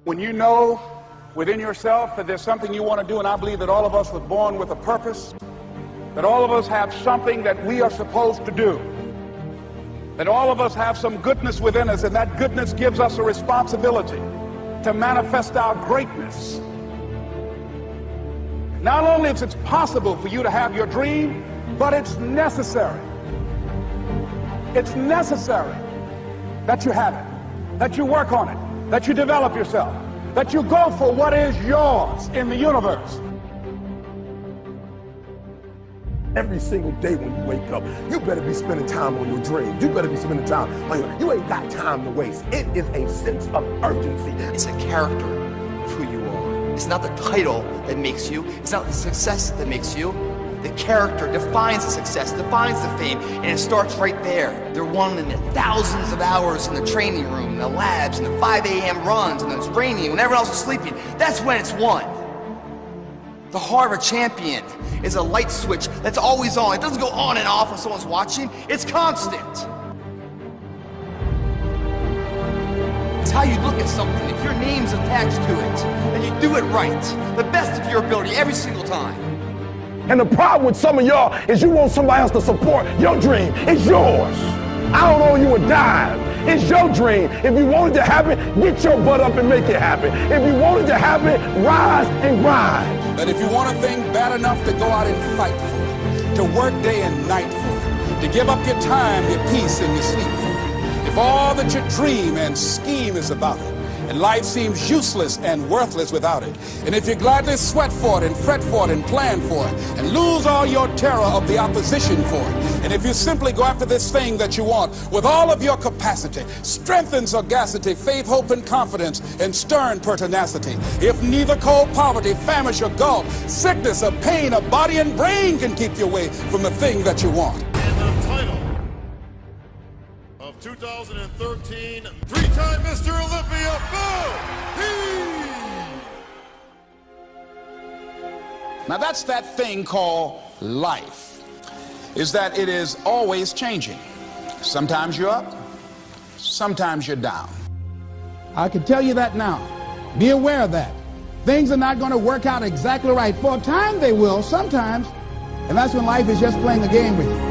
When you know within yourself that there's something you want to do, and I believe that all of us were born with a purpose, that all of us have something that we are supposed to do, that all of us have some goodness within us, and that goodness gives us a responsibility to manifest our greatness. Not only is it possible for you to have your dream, but it's necessary. It's necessary that you have it, that you work on it, that you develop yourself, that you go for what is yours in the universe. Every single day when you wake up, you better be spending time on your dreams. You better be spending time on you ain't got time to waste. It is a sense of urgency. It's a character of who you are. It's not the title that makes you. It's not the success that makes you. The character defines the success, defines the fame, and it starts right there. They're won in the thousands of hours in the training room, in the labs, in the 5 a.m. runs, and it's raining when everyone else is sleeping. That's when it's won. The heart of a champion is a light switch that's always on. It doesn't go on and off when someone's watching. It's constant. It's how you look at something. If your name's attached to it, and you do it right, the best of your ability every single time. And the problem with some of y'all is you want somebody else to support your dream. It's yours. I don't owe you a dime. It's your dream. If you want it to happen, get your butt up and make it happen. If you want it to happen, rise and grind. But if you want a thing bad enough to go out and fight for it, to work day and night for it, to give up your time, your peace, and your sleep for it, if all that you dream and scheme is about it, and life seems useless and worthless without it, and if you gladly sweat for it and fret for it and plan for it and lose all your terror of the opposition for it, and if you simply go after this thing that you want with all of your capacity, strength and sagacity, faith, hope, and confidence, and stern pertinacity, if neither cold poverty, famish, or gulf, sickness or pain of body and brain can keep you away from the thing that you want. And the title of 2013, three-time Mr. Olympia, Now that's that thing called life, is that it is always changing. Sometimes you're up, sometimes you're down. I can tell you that now. Be aware of that. Things are not going to work out exactly right. For a time they will, sometimes, and that's when life is just playing a game with you.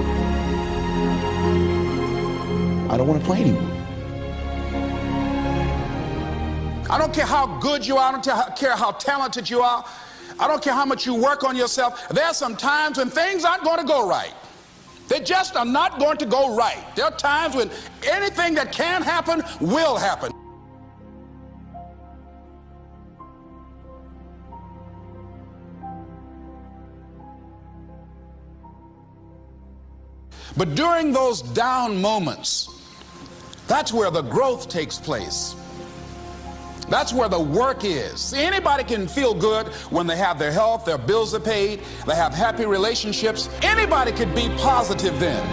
I don't want to play anymore. I don't care how good you are, I don't care how talented you are, I don't care how much you work on yourself. There are some times when things aren't going to go right. They just are not going to go right. There are times when anything that can happen will happen. But during those down moments, that's where the growth takes place. That's where the work is. See, anybody can feel good when they have their health, their bills are paid, they have happy relationships. Anybody could be positive then.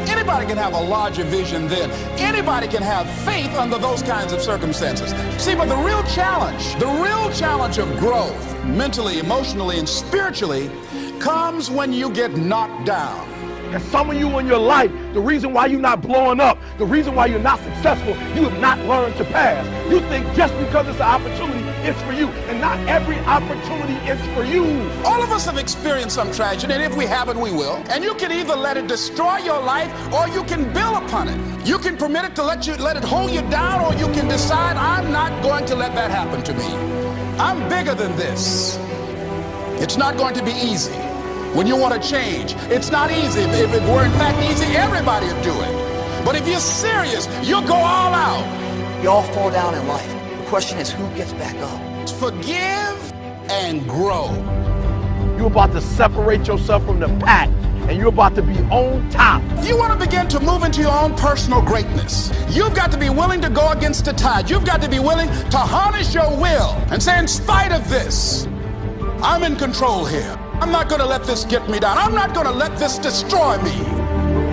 Anybody can have a larger vision then. Anybody can have faith under those kinds of circumstances. See, but the real challenge of growth, mentally, emotionally, and spiritually, comes when you get knocked down. And some of you in your life, the reason why you're not blowing up, the reason why you're not successful, you have not learned to pass. You think just because it's an opportunity, it's for you. And not every opportunity is for you. All of us have experienced some tragedy, and if we haven't, we will. And you can either let it destroy your life, or you can build upon it. You can permit it to let it hold you down, or you can decide, I'm not going to let that happen to me. I'm bigger than this. It's not going to be easy. When you want to change, it's not easy. If it were in fact easy, everybody would do it. But if you're serious, you'll go all out. We all fall down in life. The question is, who gets back up? Forgive and grow. You're about to separate yourself from the pack, and you're about to be on top. If you want to begin to move into your own personal greatness, you've got to be willing to go against the tide. You've got to be willing to harness your will and say, in spite of this, I'm in control here. I'm not going to let this get me down. I'm not going to let this destroy me.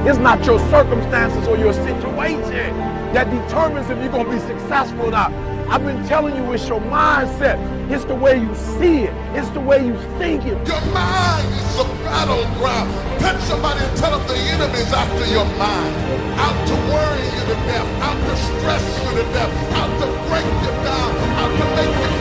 It's not your circumstances or your situation that determines if you're going to be successful or not. I've been telling you, it's your mindset. It's the way you see it. It's the way you think it. Your mind is a battleground. Touch somebody and tell them the enemy's after your mind. Out to worry you to death. Out to stress you to death. Out to break you down. Out to make you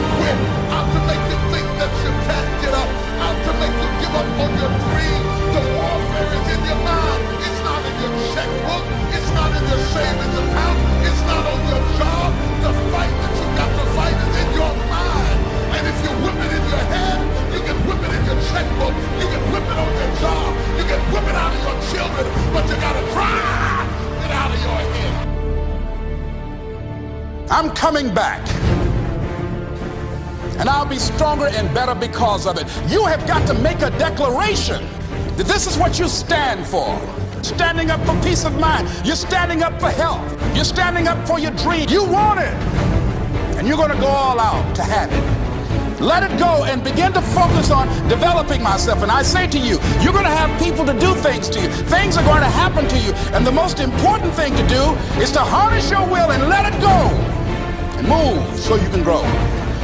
coming back. And I'll be stronger and better because of it. You have got to make a declaration that this is what you stand for. Standing up for peace of mind. You're standing up for health. You're standing up for your dream. You want it. And you're going to go all out to have it. Let it go and begin to focus on developing myself. And I say to you, you're going to have people to do things to you. Things are going to happen to you. And the most important thing to do is to harness your will and let it go. And move so you can grow.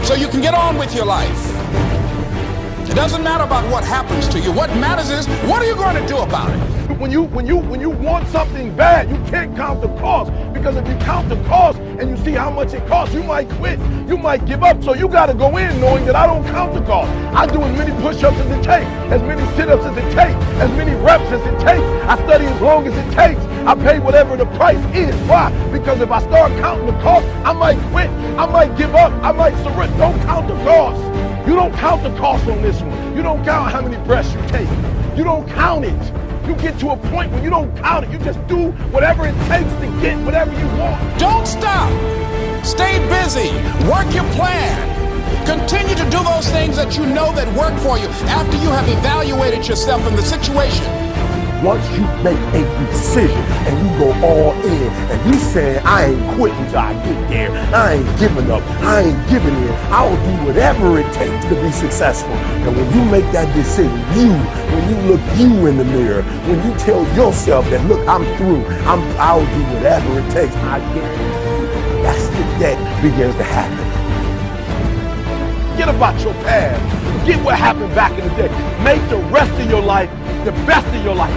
So you can get on with your life. It doesn't matter about what happens to you. What matters is, what are you going to do about it? When you want something bad, you can't count the cost, because if you count the cost and you see how much it costs, you might quit, you might give up. So you got to go in knowing that I don't count the cost. I do as many push-ups as it takes, as many sit-ups as it takes, as many reps as it takes. I study as long as it takes. I pay whatever the price is. Why? Because if I start counting the cost, I might quit, I might give up, I might surrender. Don't count the cost. You don't count the cost on this one. You don't count how many breaths you take. You don't count it. You get to a point where you don't count it. You just do whatever it takes to get whatever you want. Don't stop. Stay busy. Work your plan. Continue to do those things that you know that work for you after you have evaluated yourself in the situation. Once you make a decision and you go all in and you say, I ain't quitting till I get there. I ain't giving up. I ain't giving in. I'll do whatever it takes to be successful. And when you make that decision, when you look you in the mirror, when you tell yourself that, look, I'm through. I'll do whatever it takes. I guarantee you, that's the that begins to happen. Forget about your past. Forget what happened back in the day. Make the rest of your life the best of your life.